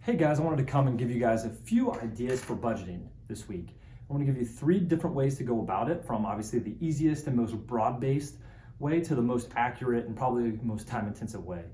Hey guys, I wanted to come and give you guys a few ideas for budgeting this week. I want to give you 3 different ways to go about it, from obviously the easiest and most broad-based way to the most accurate and probably most time-intensive way.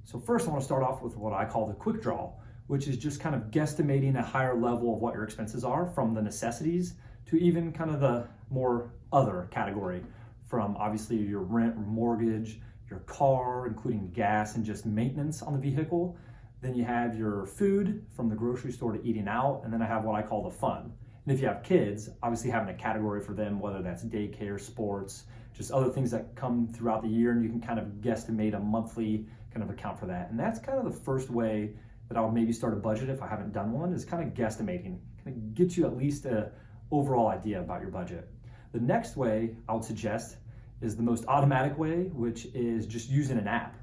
So first I want to start off with what I call the QuickDraw, which is just kind of guesstimating a higher level of what your expenses are, from the necessities to even kind of the more other category, from obviously your rent or mortgage, your car, including gas and just maintenance on the vehicle. Then you have your food, from the grocery store to eating out, and then I have what I call the fun. And if you have kids, obviously having a category for them, whether that's daycare, sports, just other things that come throughout the year, and you can kind of guesstimate a monthly kind of account for that. And that's kind of the first way that I would maybe start a budget if I haven't done one, is kind of guesstimating. Kind of get you at least an overall idea about your budget. The next way I would suggest is the most automatic way, which is just using an app.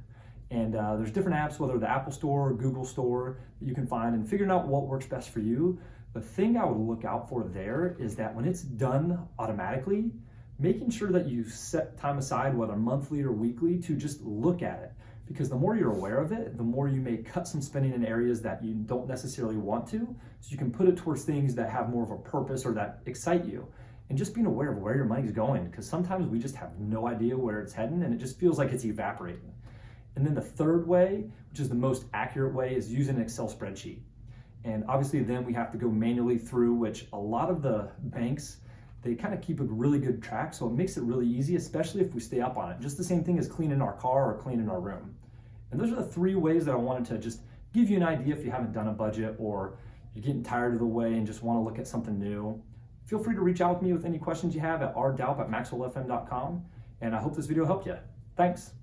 And there's different apps, whether the Apple Store or Google Store, that you can find, and figuring out what works best for you. The thing I would look out for there is that when it's done automatically, making sure that you set time aside, whether monthly or weekly, to just look at it. Because the more you're aware of it, the more you may cut some spending in areas that you don't necessarily want to, so you can put it towards things that have more of a purpose or that excite you. And just being aware of where your money's going, because sometimes we just have no idea where it's heading and it just feels like it's evaporating. And then the third way, which is the most accurate way, is using an Excel spreadsheet. And obviously then we have to go manually through, which a lot of the banks, they kind of keep a really good track, so it makes it really easy, especially if we stay up on it. Just the same thing as cleaning our car or cleaning our room. And those are the 3 ways that I wanted to just give you an idea if you haven't done a budget, or you're getting tired of the way and just want to look at something new. Feel free to reach out with me with any questions you have at rdoup@maxwellfm.com. And I hope this video helped you. Thanks.